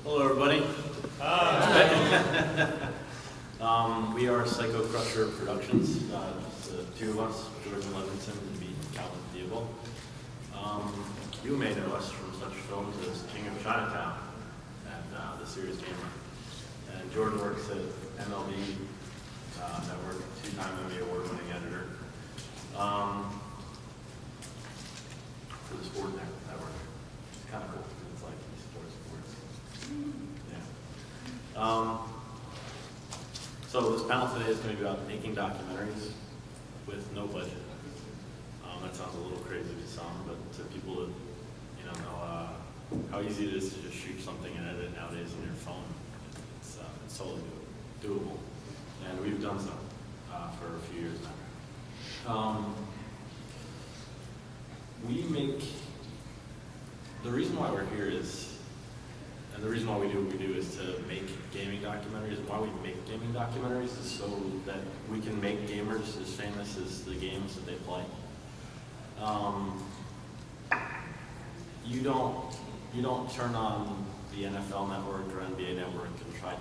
Hello, everybody. Hi. We are Psycho Crusher Productions, just the two of us, Jordan Levinson and me, Calvin Theobald. You may know us from such films as King of Chinatown and The Serious Gam3r. And Jordan works at MLB Network, two-time Emmy award-winning editor for the Sport Network. It's kind of cool. It's like he supports sports. Yeah. So this panel today is going to be about making documentaries with no budget. That sounds a little crazy to some, but to people that know how easy it is to just shoot something and edit it nowadays on your phone, it's totally doable. And we've done so for a few years now. The reason why we're here is, and the reason why we do what we do is to make gaming documentaries. And why we make gaming documentaries is so that we can make gamers as famous as the games that they play. You don't turn on the NFL network or NBA network and try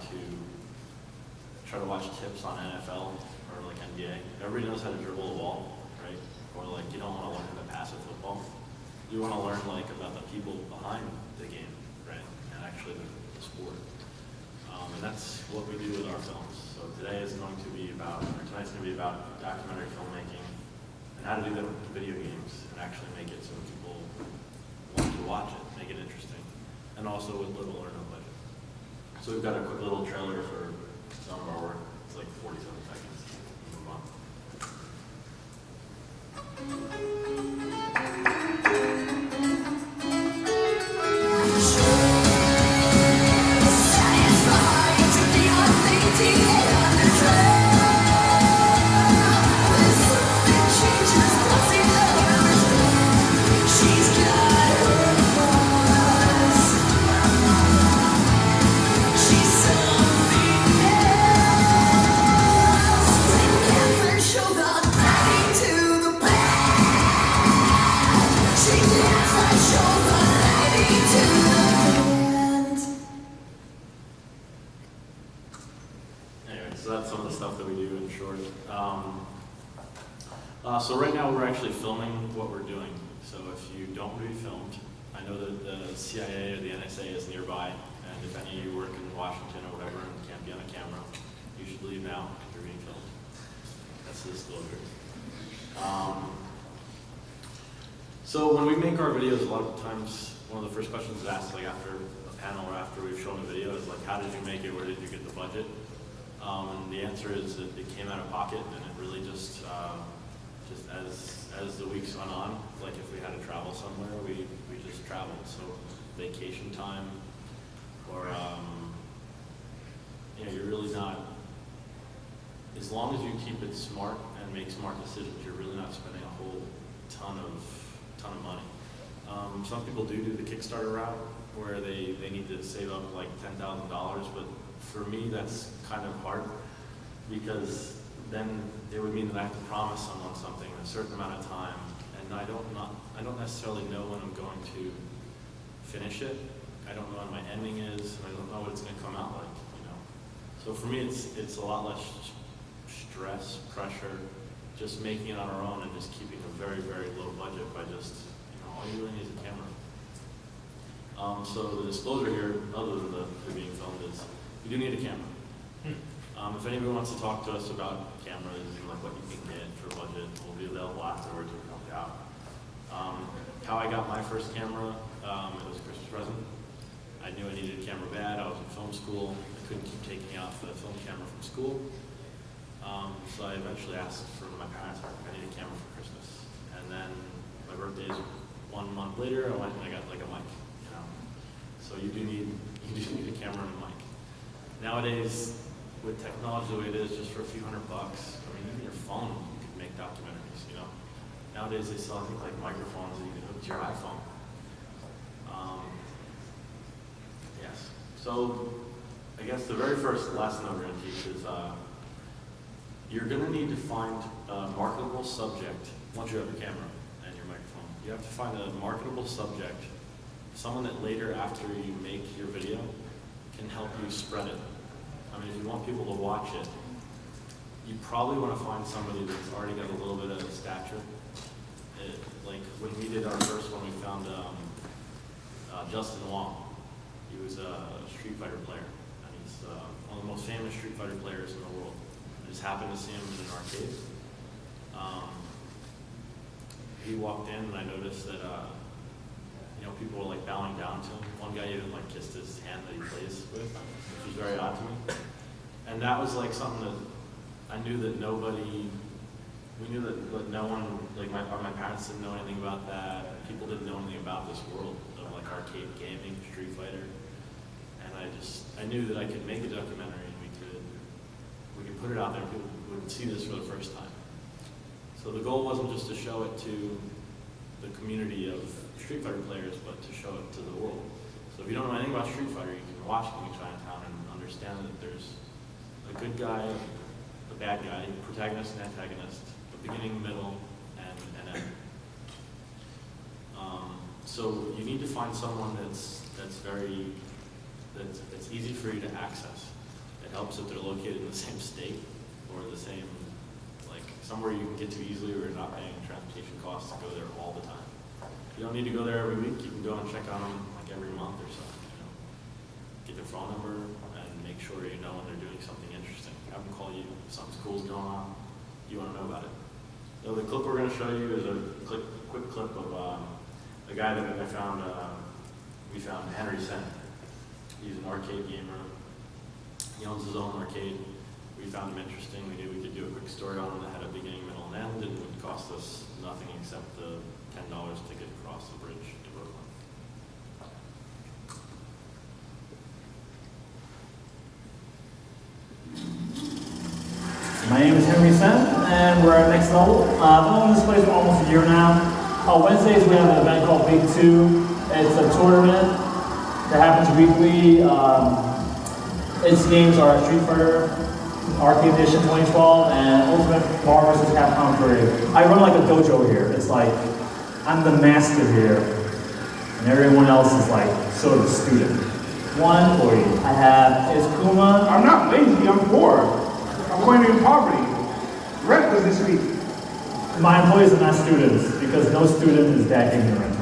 to watch tips on NFL or like NBA. Everybody knows how to dribble a ball, right? Or like you don't want to learn how to pass a football. You want to learn like about the people behind the game, right? And actually the sport. And that's what we do with our films. So tonight's going to be about documentary filmmaking and how to do that with video games and actually make it so people want to watch it, make it interesting, and also with little or no budget. So we've got a quick little trailer for some of our work. It's like 47 seconds. We'll move on. So that's some of the stuff that we do in short. So right now we're actually filming what we're doing. So if you don't want to be filmed, I know that the CIA or the NSA is nearby, and if any of you work in Washington or whatever and can't be on a camera, you should leave now because you're being filmed. That's the disclosure. So when we make our videos, a lot of times one of the first questions is asked, like after a panel or after we've shown a video, is like, how did you make it? Where did you get the budget? And the answer is that it came out of pocket, and it really just as the weeks went on, like if we had to travel somewhere, we just traveled. So vacation time, or you're really not, as long as you keep it smart and make smart decisions, you're really not spending a whole ton of money. Some people do the Kickstarter route where they need to save up like $10,000, but for me that's kind of hard because then it would mean that I have to promise someone something in a certain amount of time, and I don't necessarily know when I'm going to finish it. I don't know when my ending is, and I don't know what it's going to come out like. So for me, it's a lot less stress, pressure, just making it on our own and just keeping a very, very low budget by just all you really need is a camera. So the disclosure here, other than the being filmed, is you do need a camera. If anybody wants to talk to us about cameras and like what you can get for budget, we'll be available afterwards. We can help you out. How I got my first camera, it was a Christmas present. I knew I needed a camera bad. I was in film school. I couldn't keep taking out the film camera from school. So I eventually asked for my parents, I need a camera for Christmas. And then my birthday is 1 month later, I went and I got like a mic. So you do need a camera and a mic. Nowadays, with technology the way it is, just for a few $100, I mean, even your phone, you could make documentaries, Nowadays they sell, I think, like microphones that you can hook to your iPhone. Yes. So I guess the very first lesson I'm going to teach is you're going to need to find a marketable subject once you have your camera and your microphone. You have to find a marketable subject, someone that later, after you make your video, can help you spread it. I mean, if you want people to watch it, you probably want to find somebody that's already got a little bit of stature. Like when we did our first one, we found Justin Wong. He was a Street Fighter player, and he's one of the most famous Street Fighter players in the world. I just happened to see him in an arcade. He walked in, and I noticed that people were like bowing down to him. One guy even like kissed his hand that he plays with, which was very odd to me. And that was like something that I knew that we knew that no one, like my parents didn't know anything about that. People didn't know anything about this world of like arcade gaming, Street Fighter. And I knew that I could make a documentary and we could put it out there and people would see this for the first time. So the goal wasn't just to show it to the community of Street Fighter players, but to show it to the world. So if you don't know anything about Street Fighter, you can watch King of Chinatown and understand that there's a good guy, a bad guy, protagonist and antagonist, a beginning, middle, and end. So you need to find someone that's easy for you to access. It helps if they're located in the same state or the same, like somewhere you can get to easily where you're not paying transportation costs to go there all the time. You don't need to go there every week. You can go and check on them like every month or so. Get their phone number and make sure you know when they're doing something interesting. Have them call you if something cool's going on. You want to know about it. So the clip we're going to show you is a quick clip of a guy that I found. We found Henry Sen. He's an arcade gamer. He owns his own arcade. We found him interesting. We knew we could do a quick story on him that had a beginning, middle, and end. It would cost us nothing except the $10 to get across the bridge to Brooklyn. My name is Henry Sen, and we're at Next Level. I've owned this place for almost a year now. Wednesdays we have an event called Big 2. It's a tournament that happens weekly. Its games are Street Fighter, Arcade Edition 2012, and Ultimate Marvel vs. Capcom 3. I run like a dojo here. It's like, I'm the master here, and everyone else is like sort of student. One employee. I have, is Kuma. I'm not lazy, I'm poor. I'm going in poverty. Rent doesn't speak. My employees are not students, because no student is that ignorant.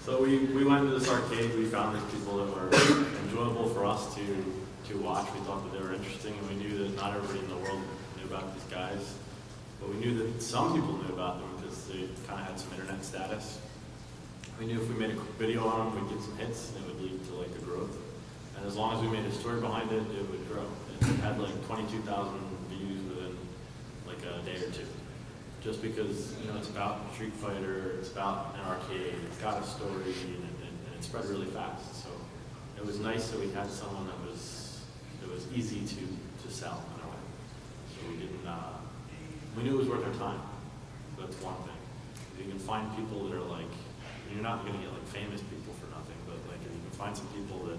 So we went to this arcade, we found these people that were enjoyable for us to watch. We thought that they were interesting, and we knew that not everybody in the world knew about these guys. But we knew that some people knew about them because they kind of had some internet status. We knew if we made a quick video on them, we'd get some hits, and it would lead to like a growth. And as long as we made a story behind it, it would grow. It had like 22,000 views within like a day or two. Just because, it's about Street Fighter, it's about an arcade, it's got a story, and it spread really fast. So it was nice that we had someone that was easy to sell in a way. So we knew it was worth our time. That's one thing. If you can find people that are like, you're not going to get like famous people for nothing, but like if you can find some people that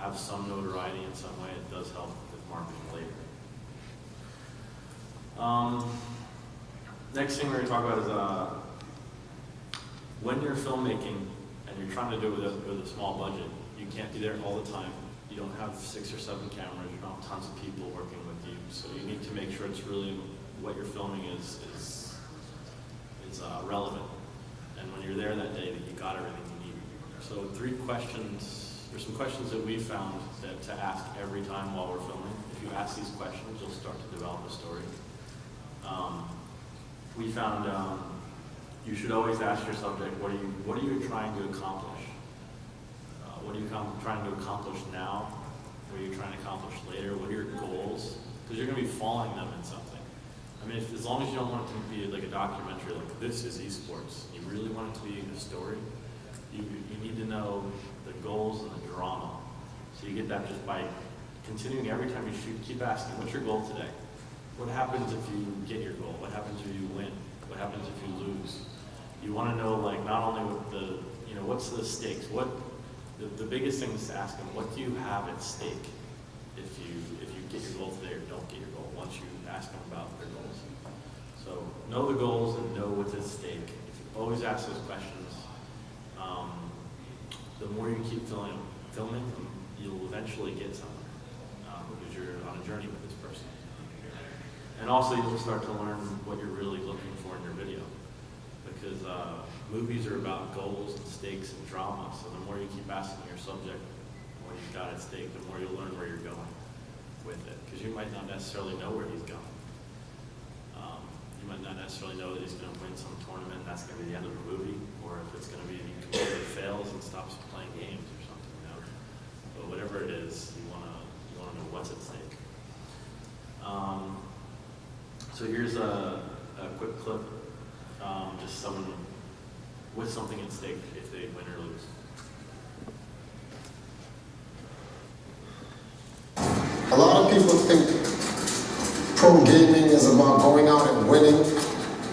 have some notoriety in some way, it does help with marketing later. Next thing we're going to talk about is when you're filmmaking and you're trying to do it with a small budget, you can't be there all the time. You don't have 6 or 7 cameras, you don't have tons of people working with you, so you need to make sure it's really what you're filming is relevant. And when you're there that day, that you got everything you need. So 3 questions, there's some questions that we found that to ask every time while we're filming. If you ask these questions, you'll start to develop a story. We found you should always ask your subject, what are you trying to accomplish? What are you trying to accomplish now? What are you trying to accomplish later? What are your goals? Because you're going to be following them in something. I mean, as long as you don't want it to be like a documentary, like this is esports, you really want it to be a story, you need to know the goals and the drama. So you get that just by continuing every time you shoot, keep asking, what's your goal today? What happens if you get your goal? What happens if you win? What happens if you lose? You want to know, like, not only what what's the stakes? The biggest thing is to ask them, what do you have at stake if you get your goal today or don't get your goal, once you ask them about their goals. So know the goals and know what's at stake. If you always ask those questions, the more you keep filming, filming them, you'll eventually get somewhere because you're on a journey with this person. And also you'll start to learn what you're really looking for in your video. Because movies are about goals and stakes and drama, so the more you keep asking your subject what he's got at stake, the more you'll learn where you're going with it. Because you might not necessarily know where he's going. You might not necessarily know that he's going to win some tournament, and that's going to be the end of the movie, or if it's going to be he completely fails and stops playing games or something, you know. But whatever it is, you want to know what's at stake. So here's a quick clip, just someone with something at stake if they win or lose. A lot of people think pro gaming is about going out and winning.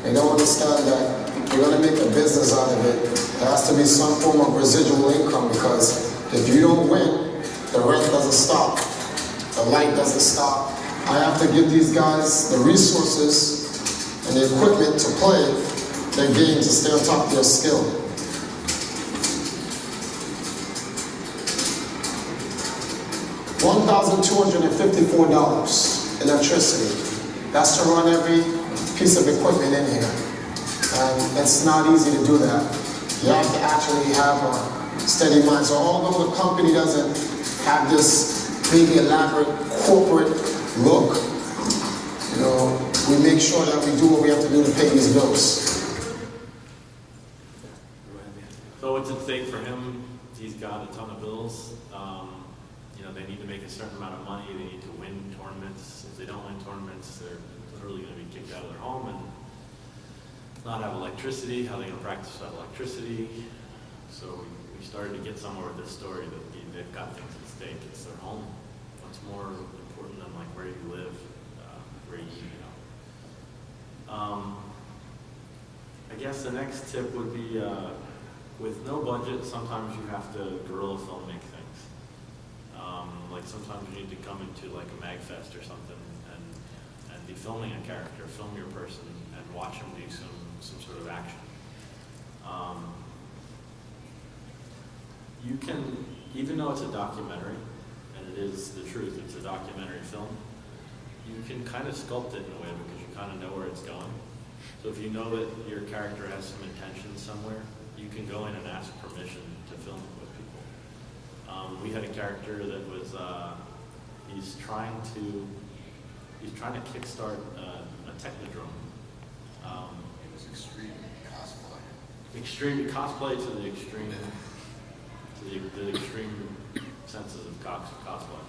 They don't understand that you're going to make a business out of it. There has to be some form of residual income, because if you don't win, the rent doesn't stop. The light doesn't stop. I have to give these guys the resources and the equipment to play their game, to stay on top of their skill. $1,254 electricity. That's to run every piece of equipment in here. And it's not easy to do that. You have to actually have a steady mind. So although the company doesn't have this big elaborate corporate look, you know, we make sure that we do what we have to do to pay these bills. So what's at stake for him? He's got a ton of bills. You know, they need to make a certain amount of money. They need to win tournaments. If they don't win tournaments, they're literally going to be kicked out of their home and not have electricity. How are they going to practice without electricity? So we started to get somewhere with this story that they've got things at stake. It's their home. What's more important than like where you live, where you eat, you know. I guess the next tip would be with no budget, sometimes you have to guerrilla film make things. Like sometimes you need to come into like a MAGfest or something and be filming a character, film your person, and watch him do some sort of action. You can, even though it's a documentary, and it is the truth, it's a documentary film, you can kind of sculpt it in a way because you kind of know where it's going. So if you know that your character has some intention somewhere, you can go in and ask permission to film it with people. We had a character that was, he's trying to kickstart a technodrome. It was extreme cosplay. Extreme cosplay to the extreme, the extreme senses of cosplay.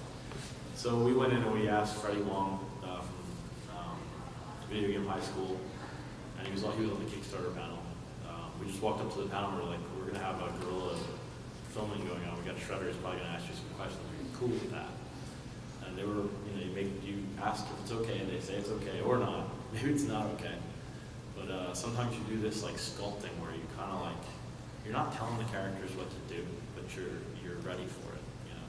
So we went in and we asked Freddie Wong from Video Game High School, and he was on the Kickstarter panel. We just walked up to the panel and we're like, we're gonna have a guerrilla filming going on. We got Shredder, he's probably gonna ask you some questions. Are you cool with that? And they were, you ask if it's okay, and they say it's okay or not. Maybe it's not okay. But sometimes you do this like sculpting where you kind of like, you're not telling the characters what to do, but you're ready for it, you know.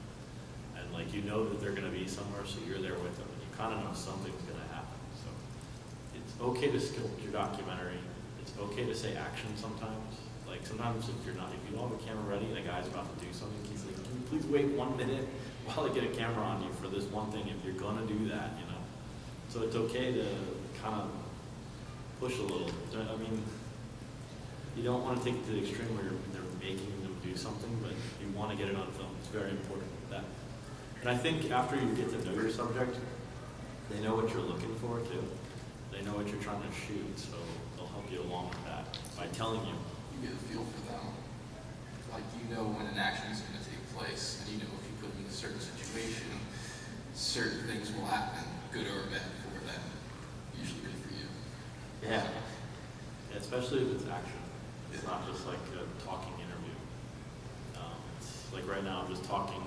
And like you know that they're gonna be somewhere, so you're there with them, and you kind of know something's gonna happen. So it's okay to sculpt your documentary. It's okay to say action sometimes. Like sometimes if you don't have a camera ready and a guy's about to do something, he's like, can you please wait 1 minute while I get a camera on you for this one thing if you're gonna do that, you know? So it's okay to kind of push a little. I mean, you don't want to take it to the extreme where they're making them do something, but you want to get it on film. It's very important that. And I think after you get to know your subject, they know what you're looking for too. They know what you're trying to shoot, so they'll help you along with that by telling you. You get a feel for them. Like you know when an action is going to take place, and you know if you put them in a certain situation, certain things will happen, good or bad for them. Usually good for you. Yeah. Especially if it's action. It's not just like a talking interview. It's like right now I'm just talking.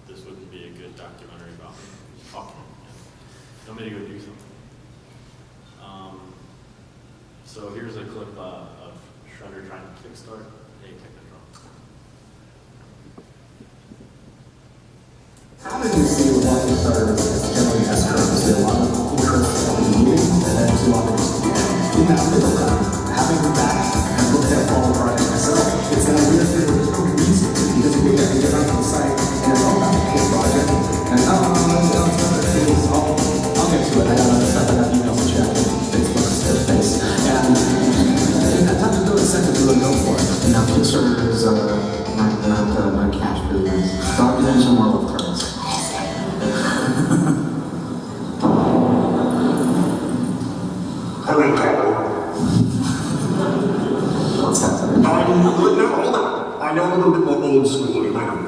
This wouldn't be a good documentary about me. I'm just talking. Tell me to go do something. So here's a clip of Shredder trying to kickstart a technodrome. How did you see the one Kickstarter generally has curves? There are a lot of interest in the meeting, and then to others. In that middle time, having the back and looked at all the project myself, it's that weird thing where there's no reason because we have to get out to the side.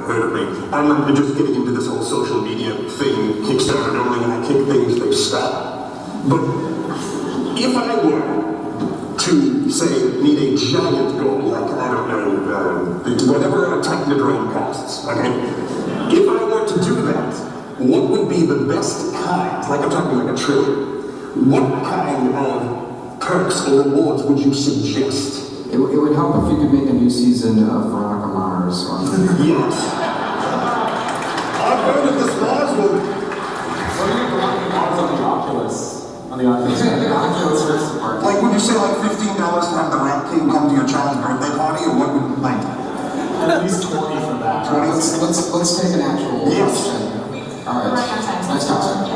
heard of me. I'm just getting into this whole social media thing. Kickstarter only, when I kick things, they stop. But if I were to, say, need a giant goal, like, I don't know, whatever a Technodrome costs, okay? If I were to do that, what would be the best kind, like I'm talking like $1 trillion, what kind of perks or rewards would you suggest? It would help if you could make a new season of Veronica Mars. Yes. I've heard of this Roswell. What are your Veronica Mars on the Oculus? On the Oculus? The Oculus versus Mark. Like, would you say like $15 to have the Rat King come to your child's birthday party, or what would, like? At least 20 for that. Let's take an actual Yes. question. All right. Nice talk.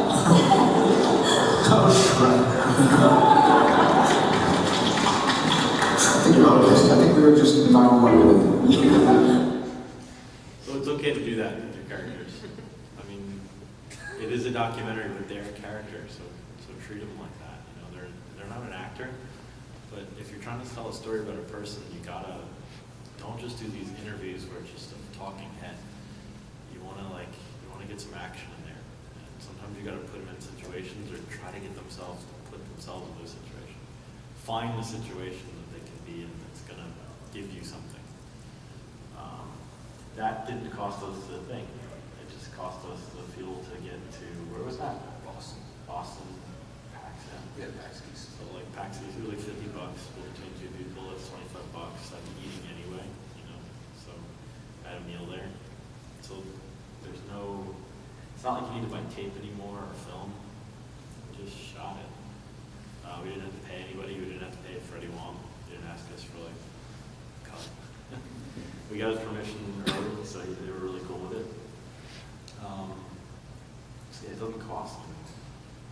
I think we were just not marketed. So it's okay to do that with your characters. I mean, it is a documentary, but they're a character, so treat them like that. You know, they're not an actor, but if you're trying to tell a story about a person, don't just do these interviews where it's just a talking head. You want to get some action in there. And sometimes you got to put them in situations or try to get themselves to put themselves in those situations. Find the situation that they can be in that's going to give you something. That didn't cost us a thing. It just cost us the fuel to get to, where was that? Boston. Boston, PAX East. Yeah, PAX East. So like PAX East, really $50 split between two people, that's $25. I'd be eating anyway, you know. So I had a meal there. So there's no, it's not like you need to buy tape anymore or film. We just shot it. We didn't have to pay anybody. We didn't have to pay Freddie Wong. They didn't ask us for like a cut. We got his permission early, so they were really cool with it. So yeah, it doesn't cost anything.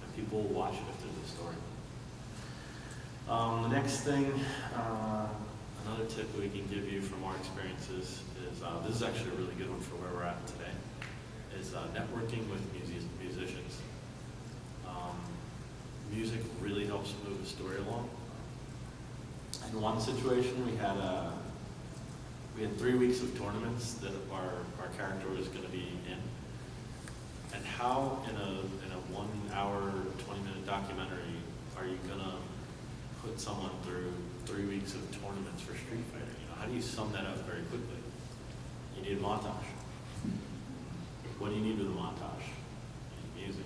And people will watch it if there's a story. The next thing, another tip we can give you from our experiences is, this is actually a really good one for where we're at today, is networking with musicians. Music really helps move the story along. In one situation, we had 3 weeks of tournaments that our character was going to be in. And how in a 1 hour, 20-minute documentary are you going to put someone through 3 weeks of tournaments for Street Fighter? You know, how do you sum that up very quickly? You need a montage. What do you need with a montage? You need music.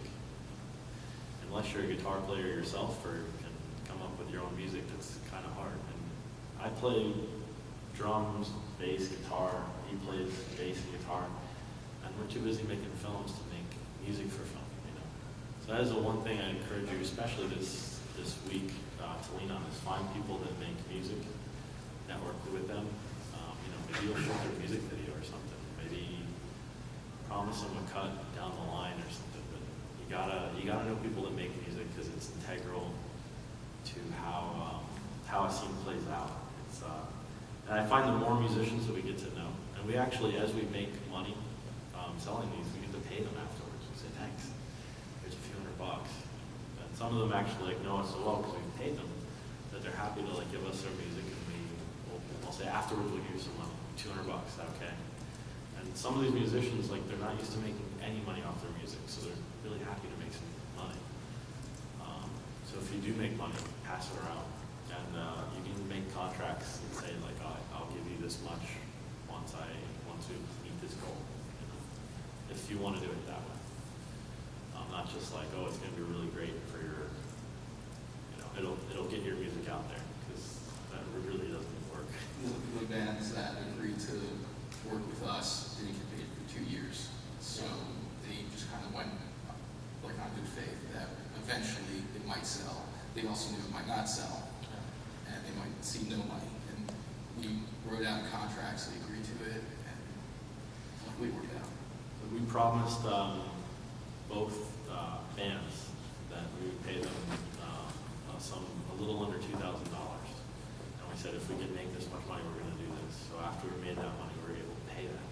Unless you're a guitar player yourself or can come up with your own music, that's kind of hard. And I play drums, bass, guitar. He plays bass and guitar. And we're too busy making films to make music for film, you know. So that is the one thing I encourage you, especially this week, to lean on, is find people that make music, network with them. You know, maybe you'll shoot their music video or something. Maybe promise them a cut down the line or something. But you gotta know people that make music, because it's integral to how a scene plays out. And I find the more musicians that we get to know, and we actually, as we make money selling these, we get to pay them afterwards. We say, thanks, here's a few $100. And some of them actually know us so well because we've paid them, that they're happy to give us their music, and we'll say afterwards we'll give you some money, $200, is that okay? And some of these musicians, they're not used to making any money off their music, so they're really happy to make some money. So if you do make money, pass it around. And you can make contracts and say, I'll give you this much once we meet this goal. You know, if you want to do it that way. Not just it's going to be really great for your, it'll get your music out there, because that really doesn't work. The bands that agreed to work with us didn't get paid for 2 years. So they just kind of went on good faith that eventually it might sell. They also knew it might not sell. And they might see no money. And we wrote out contracts, they agreed to it, and luckily it worked out. We promised both bands that we would pay them a little under $2,000. And we said, if we can make this much money, we're going to do this. So after we made that money, we were able to pay that.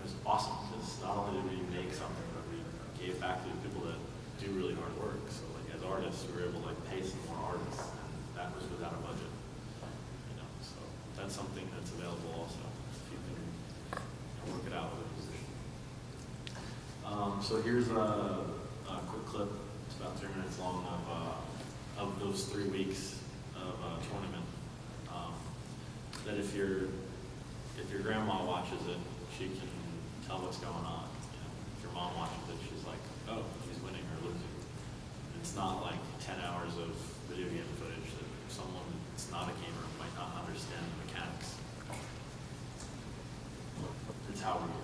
It was awesome, because not only did we make something, but we gave back to the people that do really hard work. So as artists, we were able to pay some more artists, and that was without a budget. So that's something that's available also. If you can work it out with So here's a quick clip. It's about 3 minutes long of those 3 weeks of tournament. That if your grandma watches it, she can tell what's going on. You know, if your mom watches it, she's like, oh, she's winning or losing. It's not like 10 hours of video game footage that someone that's not a gamer might not understand the mechanics. It's how we do it.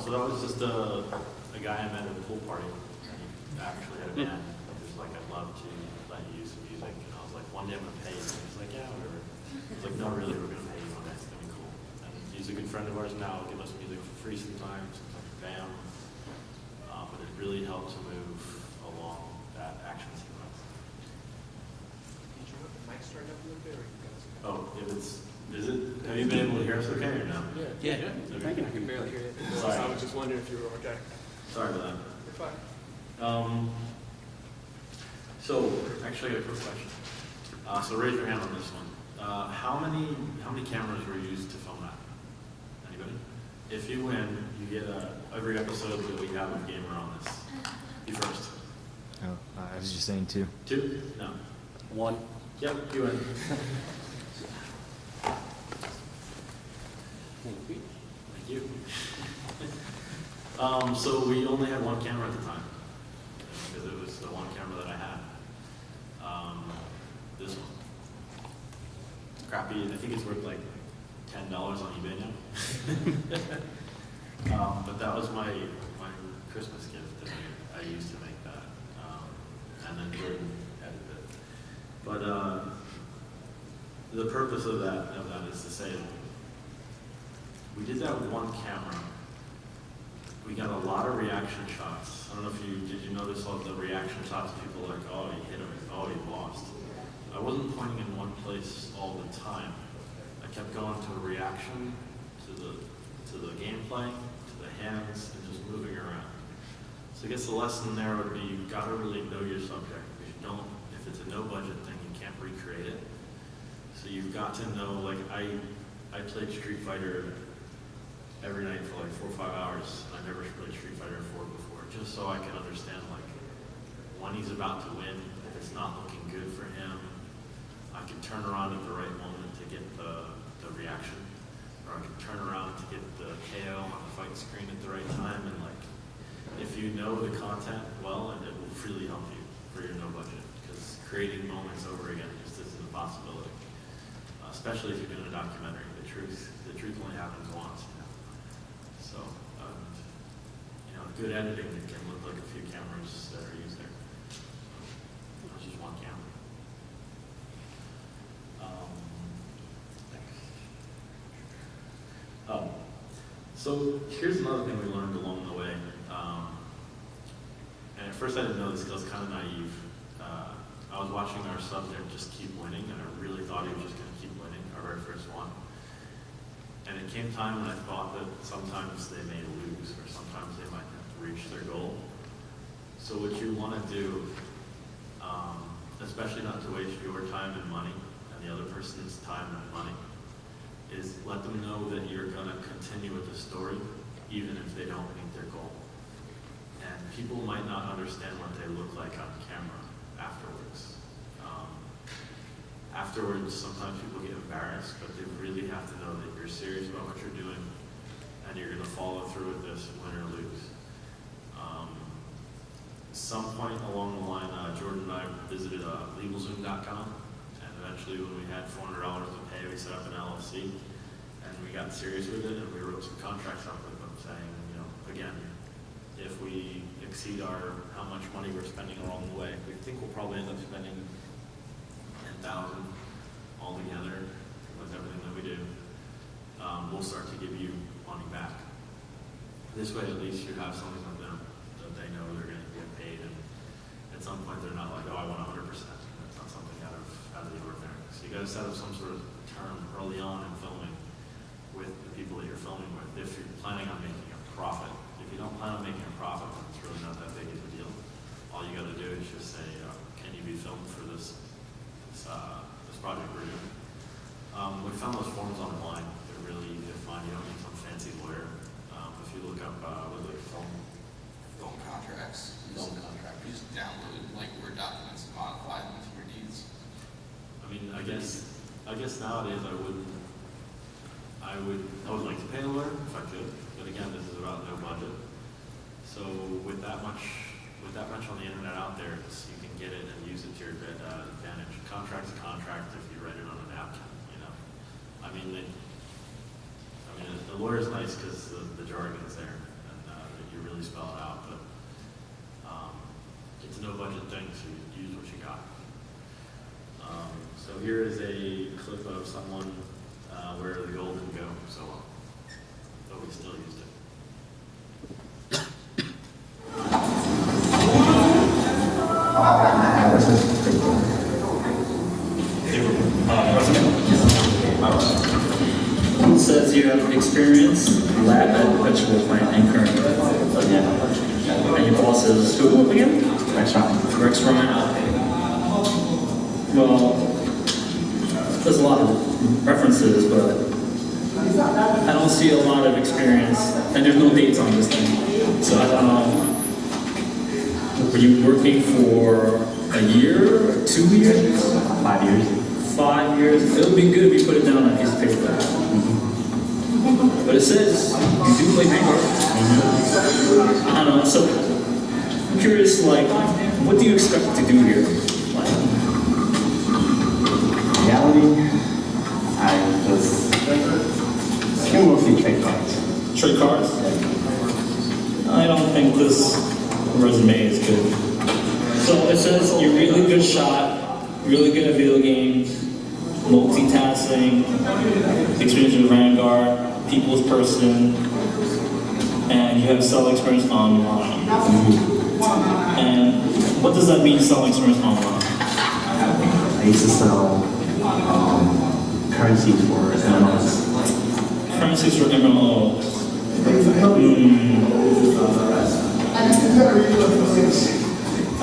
So that was just a guy I met at a pool party. He actually had a band. He was like, I'd love to let you use some music. And I was like, one day I'm going to pay you. And he's like, yeah, whatever. I was like, no, really, we're going to pay you on that. It's going to be cool. And he's a good friend of ours now. He'll give us music for free sometimes, bam. But it really helped to move along that action sequence. Did you want the mic started up a little bit, or you guys? Oh, if it's, is it, have you been able to hear us okay or no? Yeah. I can barely hear it. Sorry. I was just wondering if you were okay. Sorry about that. You're fine. So, actually, I got a quick question. So raise your hand on this one. How many cameras were used to film that? Anybody? If you win, you get every episode that we have of Gam3r on this. You first. Oh, I was just saying 2. 2? No. 1. Yep, you win. Thank you. So we only had one camera at the time, because it was the one camera that I had. This one. Crappy, I think it's worth like $10 on eBay now. But that was my Christmas gift that I used to make that. And then Jordan edited it. But the purpose of that is to say that we did that with one camera. We got a lot of reaction shots. I don't know if did you notice all the reaction shots? People like, oh, he hit him, oh, he lost. I wasn't pointing in one place all the time. I kept going to a reaction, to the gameplay, to the hands, and just moving around. So I guess the lesson there would be you've got to really know your subject. If it's a no budget thing, you can't recreate it. So you've got to know, like I played Street Fighter every night for like 4 or 5 hours. I never played Street Fighter 4 before, just so I can understand like when he's about to win, if it's not looking good for him, I can turn around at the right moment to get the reaction, or I can turn around to get the KO on the fight screen at the right time. And like, if you know the content well, and it will freely help you for your no budget, because creating moments over again just isn't a possibility. Especially if you're doing a documentary, the truth only happens once. So, good editing can look like a few cameras that are used there. Not just one camera. So here's another thing we learned along the way. And at first I didn't know this because I was kind of naive. I was watching our sub there just keep winning, and I really thought he was just going to keep winning, our very first one. And it came time when I thought that sometimes they may lose, or sometimes they might have to reach their goal. So what you want to do, especially not to waste your time and money, and the other person's time and money, is let them know that you're going to continue with the story, even if they don't meet their goal. And people might not understand what they look like on camera afterwards. Afterwards, sometimes people get embarrassed, but they really have to know that you're serious about what you're doing, and you're going to follow through with this, win or lose. Some point along the line, Jordan and I visited LegalZoom.com, and eventually when we had $400 to pay, we set up an LLC, and we got serious with it, and we wrote some contracts up with them saying, again, if we exceed how much money we're spending along the way, we think we'll probably end up spending $10,000 altogether with everything that we do. We'll start to give you money back. This way, at least you have something with them that they know they're going to get paid, and at some point they're not like, oh, I want 100%. That's not something out of the ordinary. So you got to set up some sort of term early on in filming with the people that you're filming with. If you're planning on making a profit, if you don't plan on making a profit, then it's really not that big of a deal. All you got to do is just say, can you be filmed for this project we're doing? We found those forms online. They're really easy to find. You don't need some fancy lawyer. If you look up Film contracts. Film contracts. You just download like Word documents and modify them to your needs. I mean, I guess nowadays I would like to pay a lawyer if I could, but again, this is about no budget. So with that much on the internet out there, you can get it and use it to your advantage. Contract's a contract if you write it on a napkin, I mean, the lawyer's nice because the jargon is there and you really spell it out, but it's a no budget thing, so you use what you got. So here is a clip of someone where the goal didn't go so well, but we still used it. It says you have experience, lab at vegetable plant and current. And your boss is who again? Rex Ryan. Well, there's a lot of references, but I don't see a lot of experience, and there's no dates on this thing. So I don't know. Were you working for a year, 2 years? 5 years. 5 years. It would be good if you put it down on a piece of paper. But it says you do play paper. I don't know. So I'm curious, like, what do you expect to do here? Like, Reality, I just still mostly trade cards. trade cards? I don't think this resume is good. So it says you're really good shot, really good at video games, multitasking, experience with Vanguard, people's person, and you have selling experience online. And what does that mean, selling experience online? I used to sell currencies for MMOs. Currencies for MMOs. I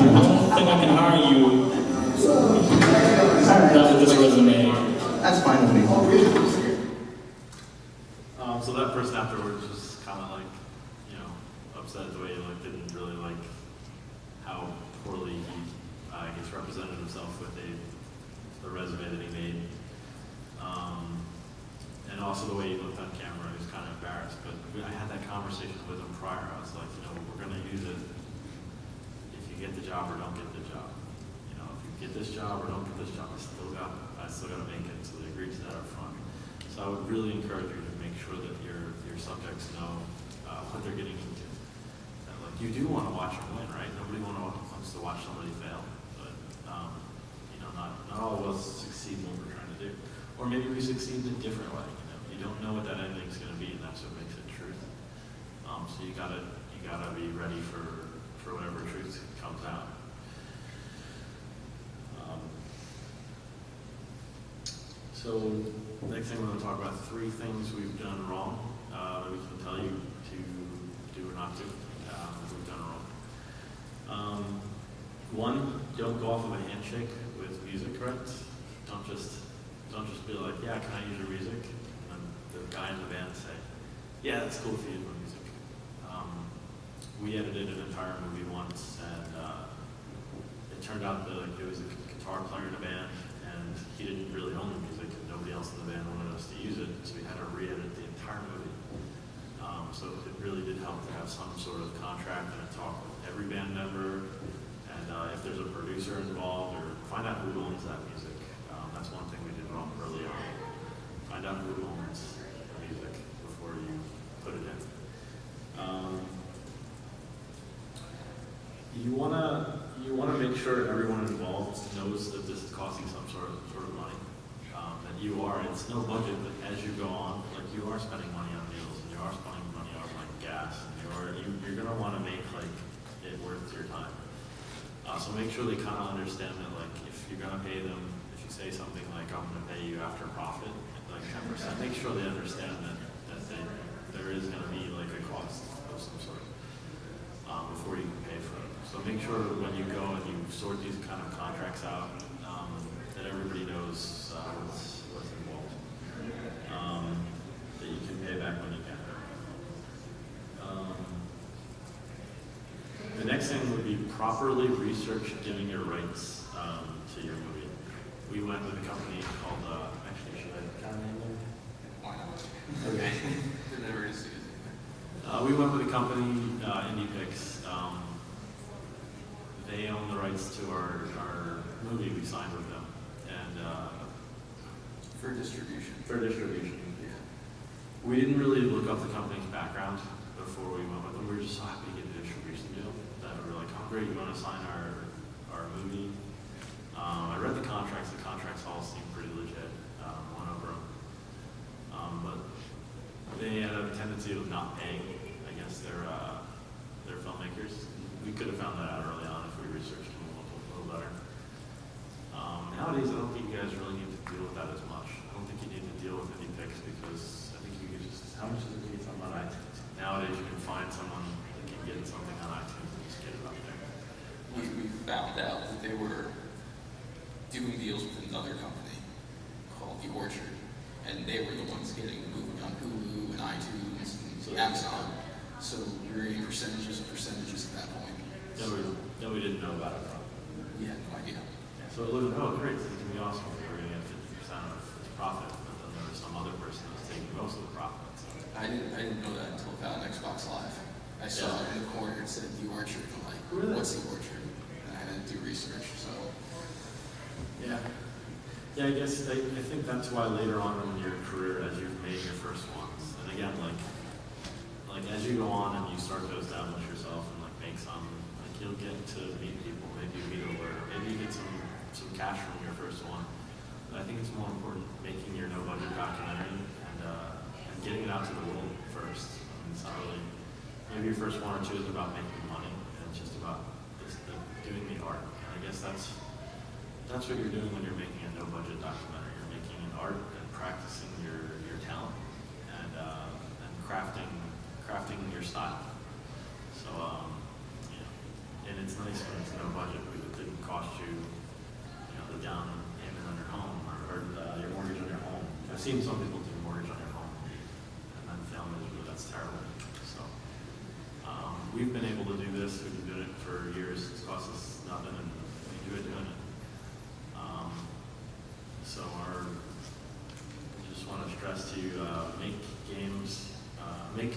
don't think I can hire you. Not with this resume. That's fine with me. So that person afterwards was kind of like, you know, upset the way he like didn't really like how poorly he, I guess, represented himself with the resume that he made. And also the way he looked on camera, he was kind of embarrassed. But I had that conversation with him prior. I was like, you know, we're going to use it if you get the job or don't get the job. You know, if you get this job or don't get this job, I still got to make it. So they agreed to that up front. So I would really encourage you to make sure that your subjects know what they're getting into. And like, you do want to watch them win, right? Nobody wants to watch somebody fail. But you know, not all of us succeed in what we're trying to do. Or maybe we succeed in a different way. You don't know what that ending's going to be, and that's what makes it truth. So you gotta be ready for whatever truth comes out. So next thing we're going to talk about 3 things we've done wrong that we can tell you to do or not do. We've done wrong. 1, don't go off of a handshake with music rights. Don't just be like, yeah, can I use your music? And the guy in the band say, yeah, that's cool if you use my music. We edited an entire movie once, and it turned out that there was a guitar player in the band, and he didn't really own the music, and nobody else in the band wanted us to use it, so we had to re-edit the entire movie. So it really did help to have some sort of contract and a talk with every band member, and if there's a producer involved, or find out who owns that music. That's one thing we did wrong early on. Find out who owns the music before you put it in. You wanna make sure everyone involved knows that this is costing some sort of money. That you are, it's no budget, but as you go on, like you are spending money on meals, and you are spending money on like gas, and you're gonna want to make like it worth your time. So make sure they kind of understand that like if you're gonna pay them, if you say something like I'm gonna pay you after profit, like 10%, make sure they understand that there is gonna be like a cost of some sort before you can pay for it. So make sure when you go and you sort these kind of contracts out, that everybody knows what's involved. That you can pay back when you can. The next thing would be properly research giving your rights to your movie. We went with a company called, actually, should I kind of name them? Why not? Okay. There never is anything. We went with a company, IndiePix. They own the rights to our movie. We signed with them, and For distribution. Yeah. We didn't really look up the company's background before we went with them. We were just so happy to get the distribution deal that we were like, oh great, you want to sign our movie? I read the contracts. The contracts all seemed pretty legit. Went over them, but they had a tendency of not paying, I guess, their filmmakers. We could have found that out early on if we researched them a little better. Nowadays, I don't think you guys really need to deal with that as much. I don't think you need to deal with IndiePix because I think you can just, how much does it need something on iTunes? Nowadays, you can find someone that can get something on iTunes and just get it up there. We found out that they were doing deals with another company called The Orchard, and they were the ones getting the movie on Hulu and iTunes and Amazon. So we were getting percentages at that point. That we didn't know about it. We had no idea. Yeah, so it looked, oh great, this is going to be awesome. We were going to get 50% of its profit, but then there was some other person that was taking most of the profit. So. I didn't know that until I found Xbox Live. I saw it in the corner, it said The Orchard. I'm like, Really? what's The Orchard? And I had to do research, so. Yeah. Yeah, I guess I think that's why later on in your career, as you've made your first ones, and again, like as you go on and you start to establish yourself and like make some, like you'll get to meet people, maybe you meet a lawyer, maybe you get some cash from your first one. But I think it's more important making your no budget documentary and getting it out to the world first. I mean, it's not really, maybe your first 1 or 2 is about making money and it's just about doing the art. And I guess that's what you're doing when you're making a no budget documentary. You're making an art and practicing your talent and crafting I've seen some people do mortgage on their home, and then fail miserably. That's terrible. So we've been able to do this. We've been doing it for years. It's cost us nothing, and we enjoy doing it. So I just want to stress to you, make games, make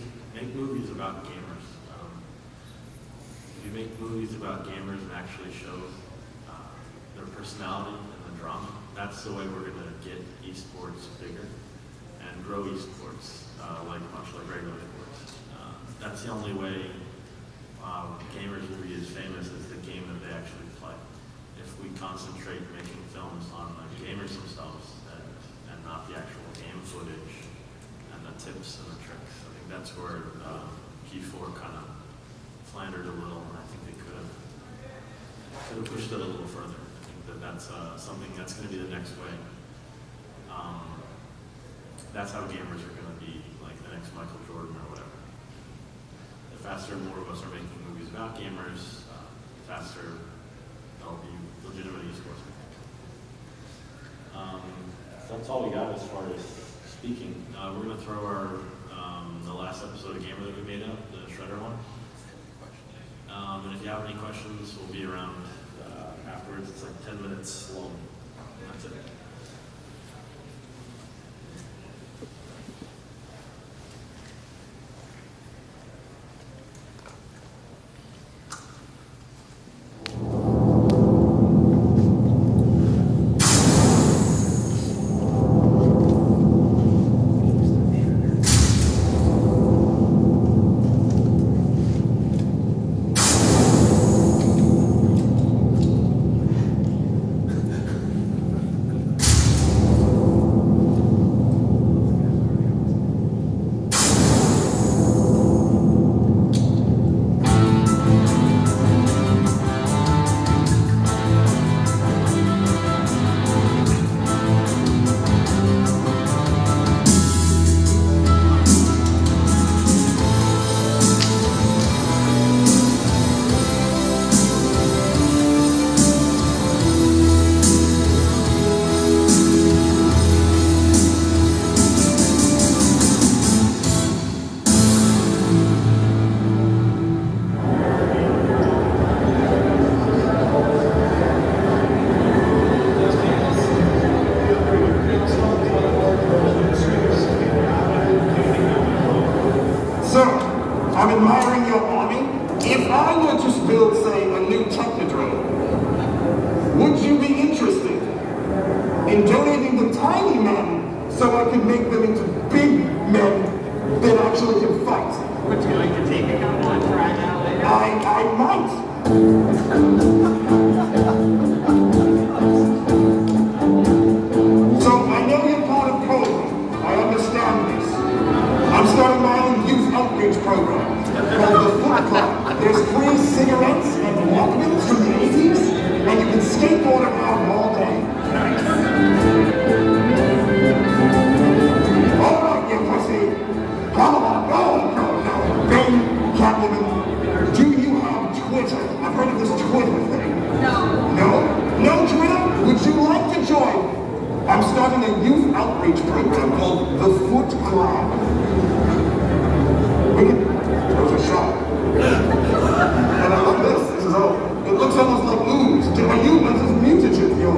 movies about gamers. If you make movies about gamers and actually show their personality and the drama, that's the way we're going to get esports bigger and grow esports, much like regular sports. That's the only way gamers will be as famous as the game that they actually play. If we concentrate making films on the gamers themselves and not the actual game footage and the tips and the tricks, I think that's where G4 kind of floundered a little, and I think they could have pushed it a little further. I think that's something that's going to be the next way. That's how gamers are going to be like the next Michael Jordan or whatever. The faster more of us are making movies about gamers, faster they'll be legitimate esports. So that's all we got as far as speaking. We're going to throw our the last episode of Gam3r that we made up, the Shredder one. And if you have any questions, we'll be around afterwards. It's like 10 minutes long. That's it. In donating the tiny men so I could make them into big men that actually can fight. Would you like to take a couple and try it out later? I might. So I know you're part of COVID. I understand this. I'm starting my own youth outreach program called the Foot Club. There's free cigarettes and Walkmans from the 80s, and you can skateboard around all day. Alright, you pussy. Come on, no. Ben, Catwoman, do you have Twitter? I've heard of this Twitter thing. No. No? No Twitter? Would you like to join? I'm starting a youth outreach program called the Foot Club. That was a shot. And I love this. This is all. It looks almost like ooze. Are you? This is mutagen, yo.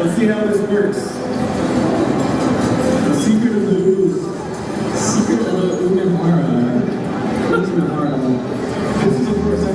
Let's see how this works. The secret of the ooze. Secret of the Umihara. This is the first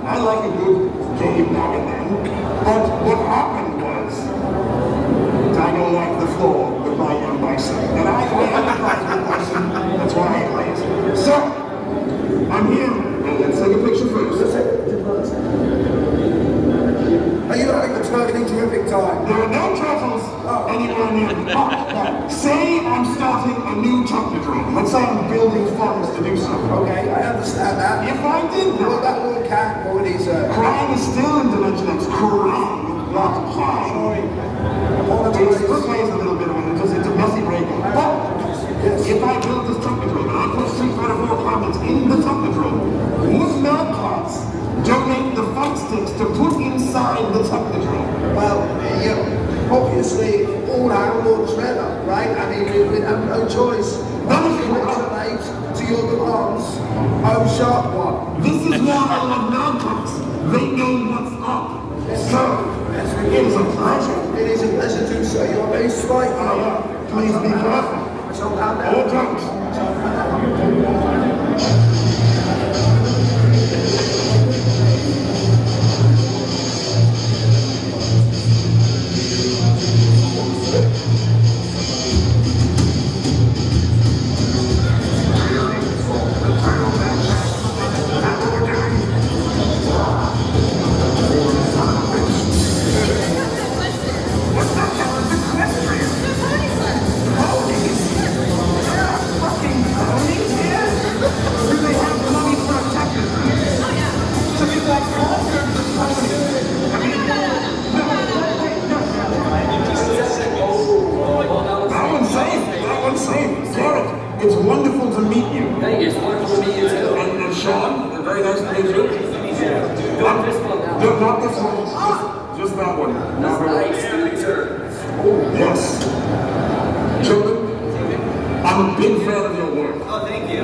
I like a good game now and then. But what happened was, I don't like the floor with my young bison. And I empathize with bison. That's why I play it. So, I'm here. And let's take a picture first. Are you having a totally terrific time? There are no turtles anywhere near me. Now, say I'm starting a new technodrome. Let's say I'm building funds to do so. Okay, I understand that. If I did Well, that, that little cat already crime is still in Dimension X. Crime, not crime. sorry. It plays a little bit on it because it's a messy breakup. But if I build this technodrome and I put Street Fighter 4 comments in the technodrome, would MAGfest donate the fight sticks to put inside the technodrome? Well, obviously, all animals better, right? I mean, we have no choice. That is To relate to your demands, oh sharp one. This is why I love MAGfest. They know what's up. So, it is a pleasure. It is a pleasure to say you're very slight. Please be careful. So calm down. Or don't. It's wonderful to meet you. Hey, it's wonderful to meet you too. And Sean, very nice to meet you. Not this one now. No, not this one. Just that one. Not very Nice to meet you. Yes. Gentlemen, I'm a big fan of your work. Oh, thank you. I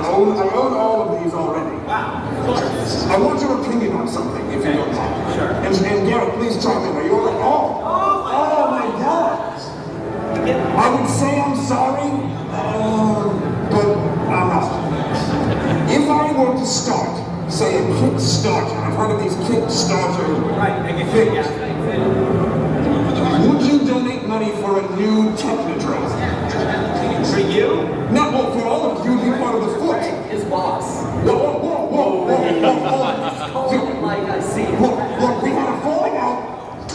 own all of these already. Wow, of course. I want your opinion on something, if you don't mind. Sure. And Garrett, please chime in. Are you all right? Oh my God. I would say I'm sorry, but I'm not. If I were to start, say, a Kickstarter, I've heard of these Kickstarter things. Would you donate money for a new technodrome? For you? Not well, for all of you, be part of the foot. His boss. Whoa. Call him like I see him. Look, we had a falling out.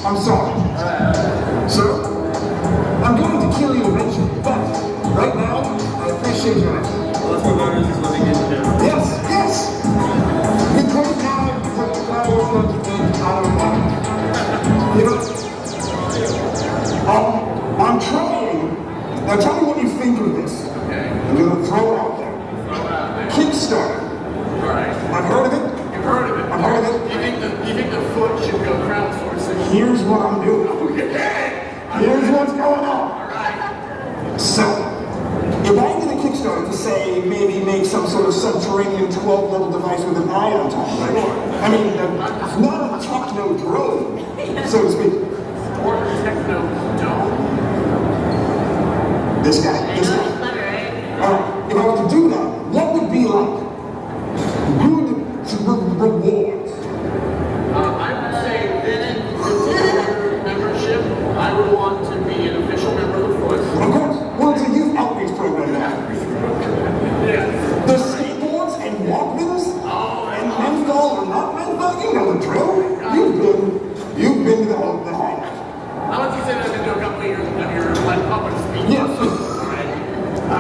I'm sorry. Sir, I'm going to kill you eventually, but right now, I appreciate your effort. Well, that's what matters is what we get to do. Yes. We could now put the flowers on the gate out of mind. You know, I'm trying. Now tell me what you think of this. I'm going to throw it out there. Kickstarter. Alright. I've heard of it. You've heard of it. I've heard of it. You think the foot should go crowdsourcing? Here's what I'm doing. Here's what's going on. Alright. So, if I did a Kickstarter to say maybe make some sort of subterranean 12-level device with an eye on top, right? I mean, not a techno drone, so to speak. Or techno dome. This guy. Alright, if I were to do that, what would be like good rewards? I would say with membership, I would want to be an official member of the foot. Of course, well, it's a youth outreach program now. Yeah. The skateboards and Walkmans, and menthol or not menthol, you know the drill. You've been to the hideout. How about you say that I've been to a couple of your public speeches? Yes. Alright. A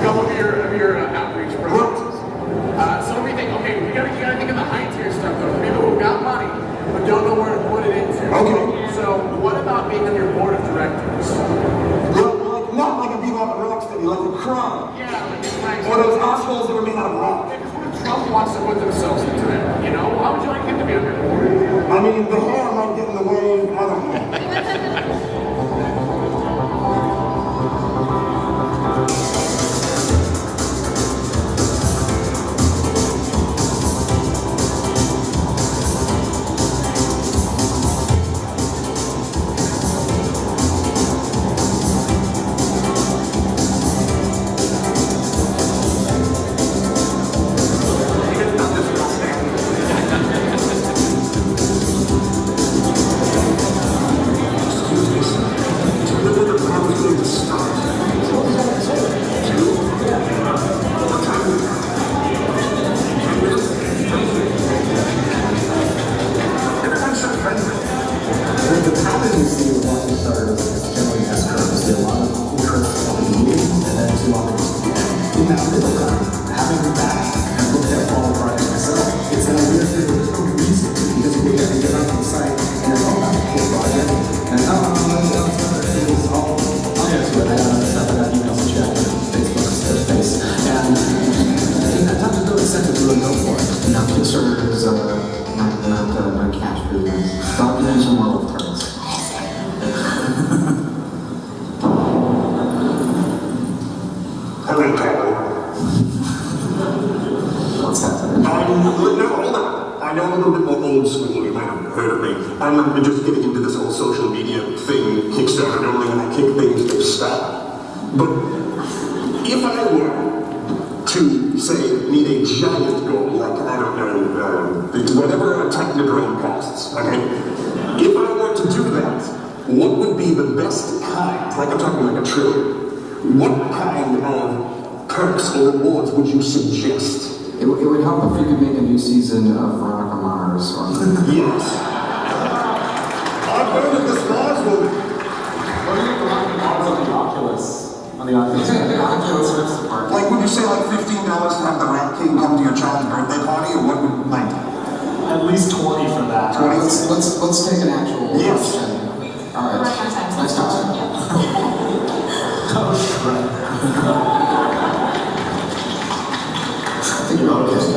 couple of your outreach programs. So what do you think? Okay, you gotta think of the high tier stuff though. For people who've got money but don't know where to put it into. Okay. So what about being on your board of directors? Not like a bebop and rocksteady, like a crime. Yeah, like it's nice. Or those assholes that are made out of rock. Because what if Trump wants to put themselves into it? You know, how would you like him to be on your board? I mean, the hair might get in the way, I don't know. Kickstarter is not cash business. Documentation more with cards. Hello, Paul. What's happening? No, hold on. I know I'm a little bit more old school. You might have heard of me. I'm just getting into this whole social media thing, Kickstarter only, and I kick things to stop. But if I were to, say, need a giant goal, like, I don't know, whatever a Technodrome costs, okay? If I were to do that, what would be the best kind, like I'm talking like $1 trillion, what kind of perks or rewards would you suggest? It would help if you could make a new season of Veronica Mars or Yes. I've heard of this Mars movie. What are you Veronica Mars on the Oculus? On the Oculus? Yeah, the Oculus Rift Department. Like, would you say like $15 to have the Rat King come to your child's birthday party, or what would, like? At least 20 for that. 20? Let's take an actual Yes. question. All right. Nice talk. Oh, shred. I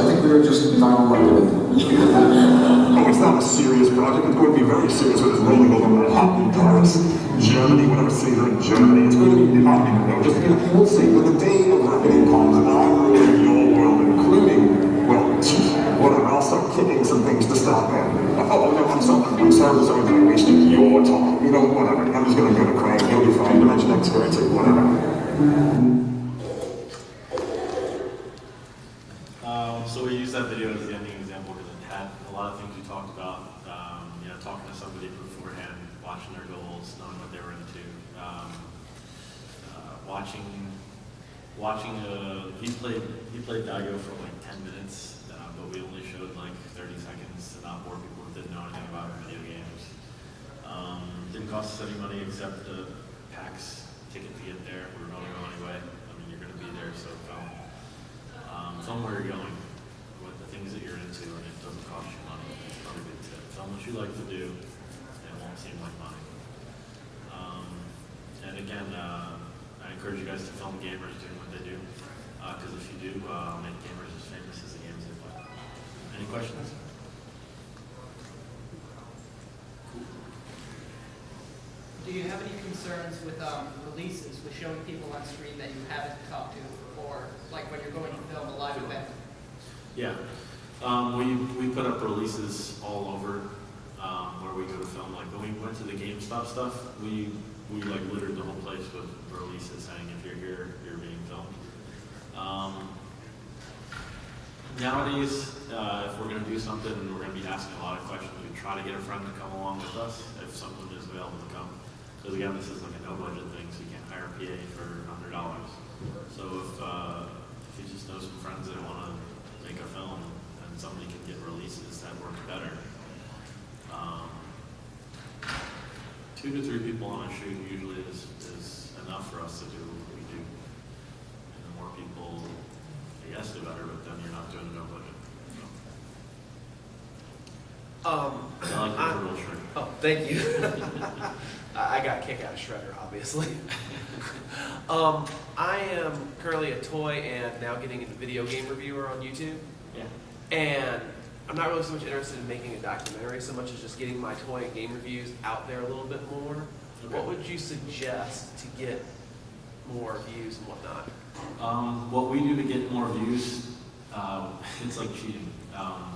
think we were just vinyl marketing. Oh, it's not a serious project. It's going to be very serious when it's rolling over Manhattan, Paris, Germany, whatever city you're in Germany. It's going to be, I don't even know, just, we'll see. When the day of reckoning comes and I'm ruining your world, including, well, whatever, I'll start kicking some things to stop that. Oh, no, I'm sorry that I wasted your time. You know, whatever. I'm just going to go to Craig. He'll be fine. Dimension experience, whatever. So we use that video as the ending example because it had a lot of things we talked about. Talking to somebody beforehand, watching their goals, knowing what they were into, he played Dago for like 10 minutes, but we only showed like 30 seconds to not bore people who didn't know anything about video games. Didn't cost us any money except the PAX ticket to get there. We were going to go anyway. I mean, you're going to be there, so film where you're going, with the things that you're into, and it doesn't cost you money. It's probably a good tip. Film what you like to do, and it won't seem like money. And again, I encourage you guys to film gamers doing what they do, because if you do, make gamers as famous as the games they play. Any questions? Do you have any concerns with releases, with showing people on screen that you haven't talked to, or like when you're going to film a live event? Yeah, we put up releases all over where we go to film. Like when we went to the GameStop stuff, we like littered the whole place with releases saying if you're here, you're being filmed. Nowadays, if we're going to do something and we're going to be asking a lot of questions, we try to get a friend to come along with us if someone is available to come. Because again, this is like a no-budget thing, so you can't hire a PA for $100. So if you just know some friends that want to make a film and somebody can get releases that work better, 2 to 3 people on a shoot usually is enough for us to do what we do. And the more people, I guess, the better, but then you're not doing no budget. So. I like the real shirt. Oh, thank you. I got a kick out of Shredder, obviously. I am currently a toy and now getting into video game reviewer on YouTube. Yeah. And I'm not really so much interested in making a documentary so much as just getting my toy and game reviews out there a little bit more. Okay. What would you suggest to get more views and whatnot? What we do to get more views, it's like cheating.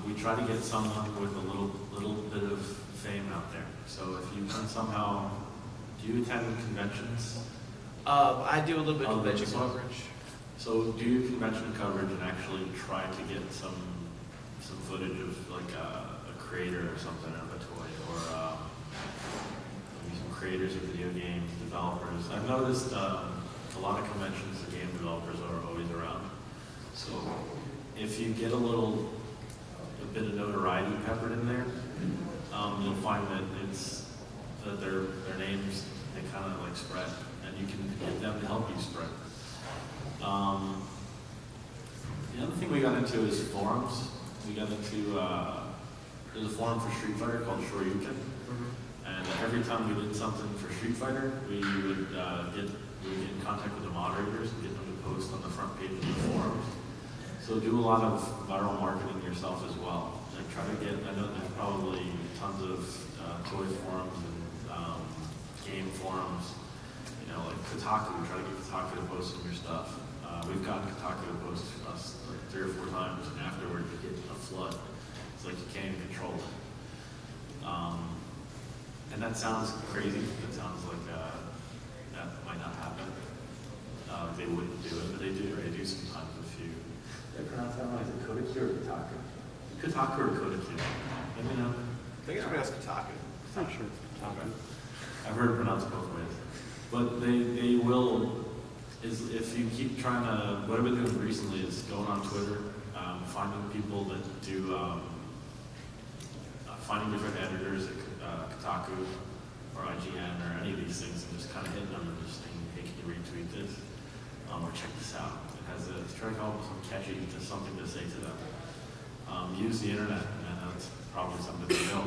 We try to get someone with a little bit of fame out there. So if you can somehow, do you attend conventions? I do a little bit of Other than convention this? coverage. So do your convention coverage and actually try to get some footage of like a creator or something of a toy, or maybe some creators of video games, developers. I've noticed a lot of conventions, the game developers are always around. So if you get a bit of notoriety peppered in there, you'll find that that their names, they kind of like spread, and you can get them to help you spread. The other thing we got into is forums. We got into, there's a forum for Street Fighter called Shoryuken, and every time we did something for Street Fighter, we would get in contact with the moderators and get them to post on the front page of the forums. So So do a lot of viral marketing yourself as well. Like try to get, I know there's probably tons of toy forums and game forums, you know, like Kotaku, try to get Kotaku to post some of your stuff. We've gotten Kotaku to post us like 3 or 4 times, and afterward you get a flood. It's like you can't even control it. And that sounds crazy. That sounds like that might not happen. They wouldn't do it, but they do. They do sometimes with few. Did I pronounce that right? Is it Kotaku or Kotaku? Kotaku or Kotaku? Let me know. I think it's pronounced Kotaku. I'm not sure. Okay. I've heard it pronounced both ways. But they will, if you keep trying to, what I've been doing recently is going on Twitter, finding people that do, finding different editors at Kotaku or IGN or any of these things and just kind of hitting them and just saying, hey, can you retweet this? Or check this out. It has a, try to come up with some catchy, just something to say to them. Use the internet, and that's probably something to know.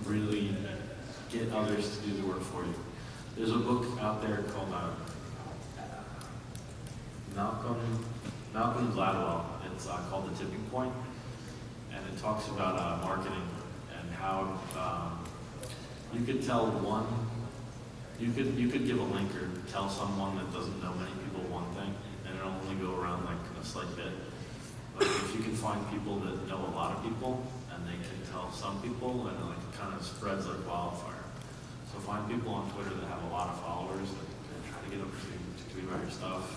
Really get others to do the work for you. There's a book out there called Malcolm Gladwell. It's called The Tipping Point, and it talks about marketing and how you could tell one. You could give a link or tell someone that doesn't know many people one thing, and it'll only go around like a slight bit. But if you can find people that know a lot of people, and they can tell some people, and it kind of spreads like wildfire. So find people on Twitter that have a lot of followers and try to get them to tweet about your stuff.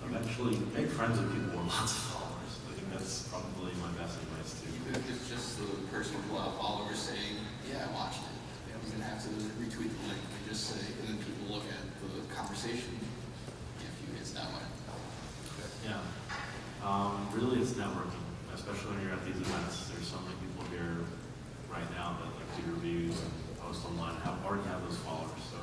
Eventually, make friends with people with lots of followers. I think that's probably my best advice too. Even if it's just the person with a lot of followers saying, yeah, I watched it. They don't even have to retweet the link. They just say, and then people look at the conversation. Yeah, a few hits that way. Yeah. Really, it's networking, especially when you're at these events. There's so many people here right now that like do reviews and post online and already have those followers. So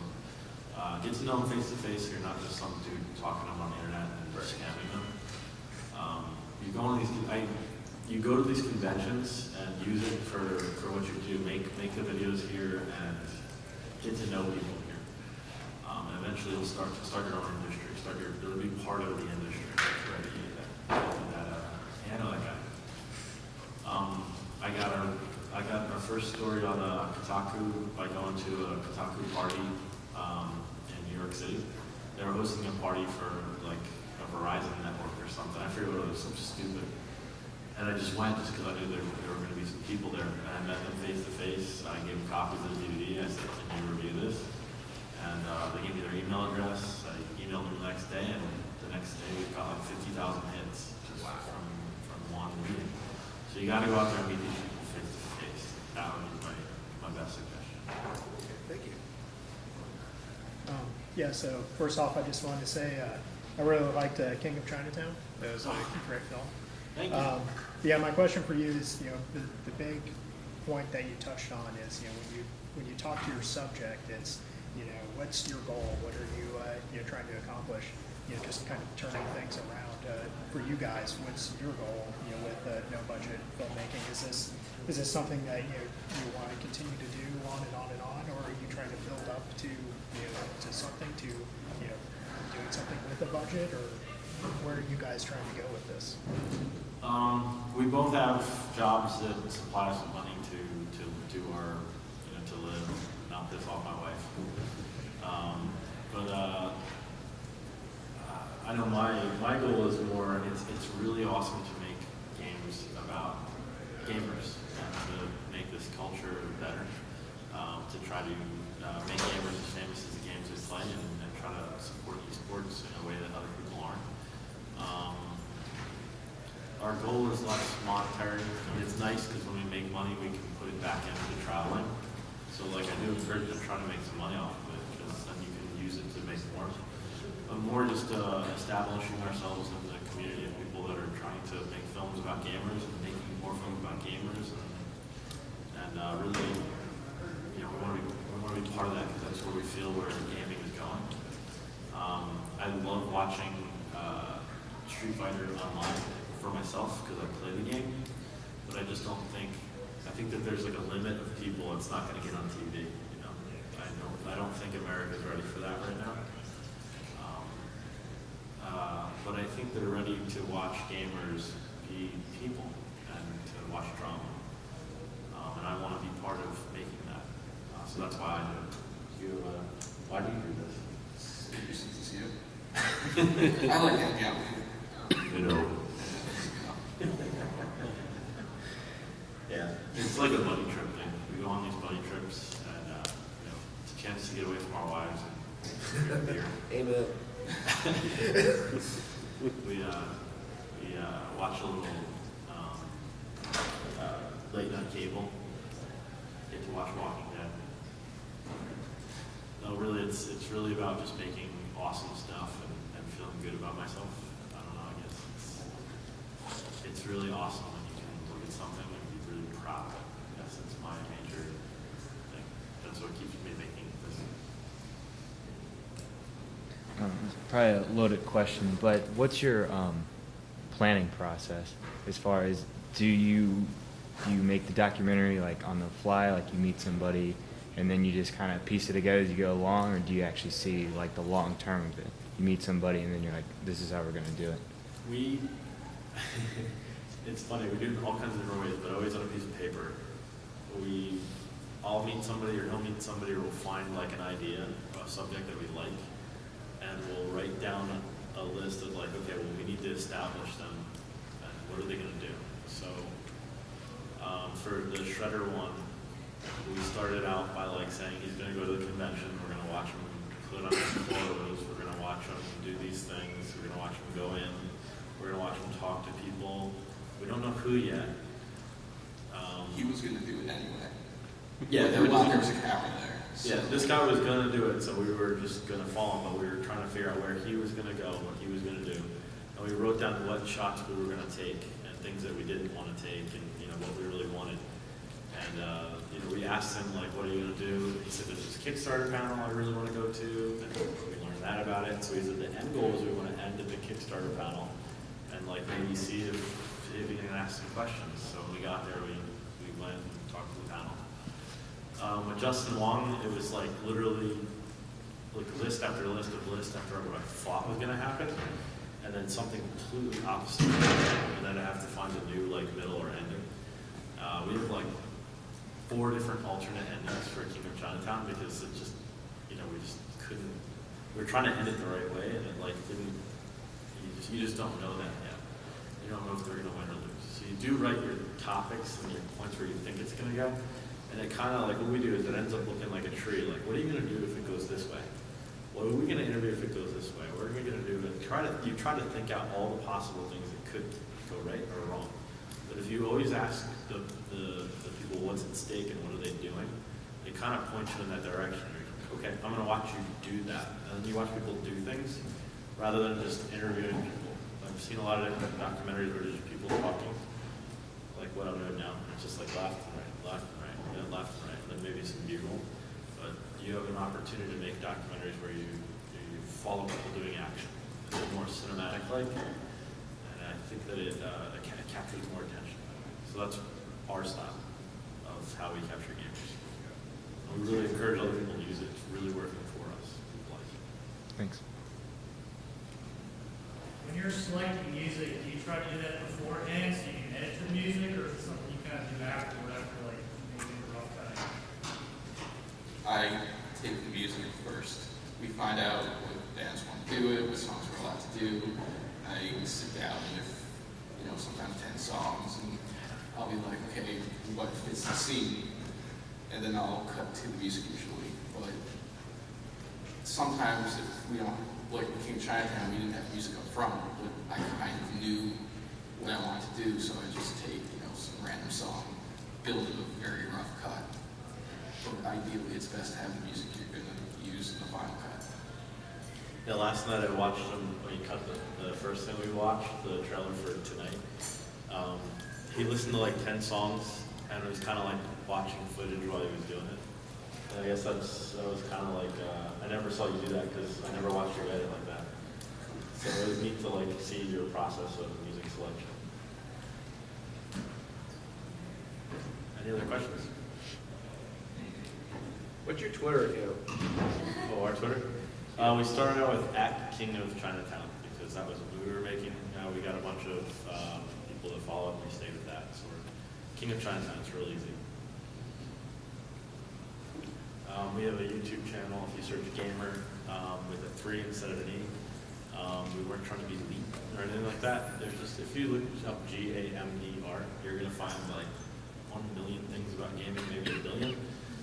get to know them face to face. You're not just some dude talking to them on the internet and scamming them. You go on these. You go to these conventions and use it for what you do. Make the videos here and get to know people here. And eventually, you'll start your own industry. You'll be part of the industry. Right? I know that guy. I got our first story on Kotaku by going to a Kotaku party in New York City. They were hosting a party for like a Verizon network or something. I forget what it was, something stupid. And I just went just because I knew there were going to be some people there. And I met them face to face. I gave them copies of the DVD. I said, can you review this? And they gave me their email address. I emailed them the next day, and the next day we got like 50,000 hits just from one meeting. So you got to go out there and meet these people face to face. That would be my best suggestion. Thank you. Yeah, so first off, I just wanted to say I really liked King of Chinatown. That was a great film. Thank you. Yeah, my question for you is, the big point that you touched on is, when you talk to your subject, it's, what's your goal? What are you trying to accomplish? Just kind of turning things around. For you guys, what's your goal? With no budget filmmaking, is this something that you want to continue to do on and on and on, or are you trying to build up to to something to doing something with a budget, or where are you guys trying to go with this? We both have jobs that supply us with money to do our to live, not piss off my wife. I know my goal is more. It's really awesome to make games about gamers and to make this culture better. To try to make gamers as famous as the games they play and try to support esports in a way that other people aren't. Our goal is less monetary. I mean, it's nice because when we make money, we can put it back into traveling. So like I do encourage them to try to make some money off of it because then you can use it to make more. But more just establishing ourselves in the community of people that are trying to make films about gamers and making more films about gamers and really, we want to be part of that because that's where we feel where gaming is going. I love watching Street Fighter online for myself because I play the game, but I just don't think. I think that there's like a limit of people it's not going to get on TV. I don't think America's ready for that right now. but I think they're ready to watch gamers be people and to watch drama. And I want to be part of making that. So that's why I do it. Why do you do this? Since it's you. I like hanging out with you. You know. Yeah, it's like a buddy trip thing. We go on these buddy trips, and you know, it's a chance to get away from our wives and drink beer. Amen. we watch a little late night cable. Get to watch Walking Dead. No, really, it's really about just making awesome stuff and feeling good about myself. I don't know. I guess it's really awesome when you can look at something and be really proud. I guess that's my major thing. That's what keeps me making this. It's probably a loaded question, but what's your planning process as far as do you make the documentary like on the fly, like you meet somebody and then you just kind of piece it together as you go along, or do you actually see like the long term of it? You meet somebody and then you're like, this is how we're going to do it. It's funny, we do it in all kinds of different ways, but always on a piece of paper. I'll meet somebody, or he'll meet somebody, or we'll find like an idea, a subject that we like, and we'll write down a list of like, okay, well, we need to establish them, and what are they going to do? So for the Shredder one, we started out by like saying he's going to go to the convention, we're going to watch him put on his clothes, we're going to watch him do these things, we're going to watch him go in, we're going to watch him talk to people. We don't know who yet. He was going to do it anyway. Yeah, there was a camera there. So. Yeah, this guy was going to do it, so we were just going to follow him, but we were trying to figure out where he was going to go, what he was going to do. And we wrote down what shots we were going to take and things that we didn't want to take and, you know, what we really wanted. And, you know, we asked him, like, what are you going to do? He said, there's this Kickstarter panel I really want to go to. And we learned that about it. So he said, the end goal is we want to end at the Kickstarter panel and, like, maybe see if we can ask some questions. So when we got there, we went and talked to the panel. With Justin Wong, it was like literally like list after list after what I thought was going to happen, and then something completely opposite, and then I have to find a new like middle or ending. We have like 4 different alternate endings for King of Chinatown because it just, you know, we just couldn't. We were trying to end it the right way, and it like didn't. You just don't know that yet. You don't know if they're going to win or lose. So you do write your topics and your points where you think it's going to go. And it kind of like what we do is it ends up looking like a tree. Like, what are you going to do if it goes this way? What are we going to interview if it goes this way? What are we going to do? And you try to think out all the possible things that could go right or wrong. But if you always ask the people what's at stake and what are they doing, they kind of point you in that direction. You're, okay, I'm going to watch you do that. And then you watch people do things rather than just interviewing people. I've seen a lot of different documentaries where there's people talking, like what I'm doing now. It's just like left and right, and left and right, and then maybe some B-roll. But you have an opportunity to make documentaries where you follow people doing action. It's a little more cinematic-like, and I think that it captures more attention. So that's our style of how we capture gamers. And we really encourage other people to use it. It's really working for us. People like it. Thanks. When you're selecting music, do you try to do that beforehand so you can edit the music, or is it something you kind of do afterward after like maybe a rough cut? I take the music first. We find out what bands want to do it, what songs we're allowed to do. I sit down with, you know, sometimes 10 songs, and I'll be like, okay, what fits the scene? And then I'll cut to the music usually. But sometimes if we don't, like with King of Chinatown, we didn't have music up front, but I kind of knew what I wanted to do, so I just take, you know, some random song, build it a very rough cut. But ideally, it's best to have the music you're going to use in the final cut. Yeah, last night I watched him, when he cut the first thing we watched, the trailer for tonight. He listened to like 10 songs, and it was kind of like watching footage while he was doing it. And I guess that was kind of like, I never saw you do that because I never watched you edit like that. So it was neat to like see your process of music selection. Any other questions? What's your Twitter account? Oh, our Twitter? We started out with @King of Chinatown because that was a movie we were making. We got a bunch of people that followed, and we stayed with that. So we're King of Chinatown. It's real easy. We have a YouTube channel. If you search Gam3r with a 3 instead of an E, we weren't trying to be elite or anything like that. There's just, if you look up Gam3r, you're gonna find like 1 million things about gaming, maybe 1 billion.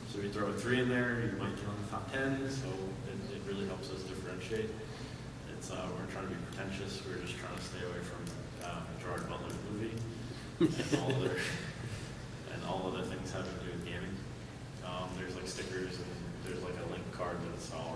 So we throw a 3 in there, you might get on the top 10. So it really helps us differentiate. It's we're trying to be pretentious. We're just trying to stay away from Gerard Butler's movie and all other things having to do with gaming. There's like stickers and there's like a link card that's all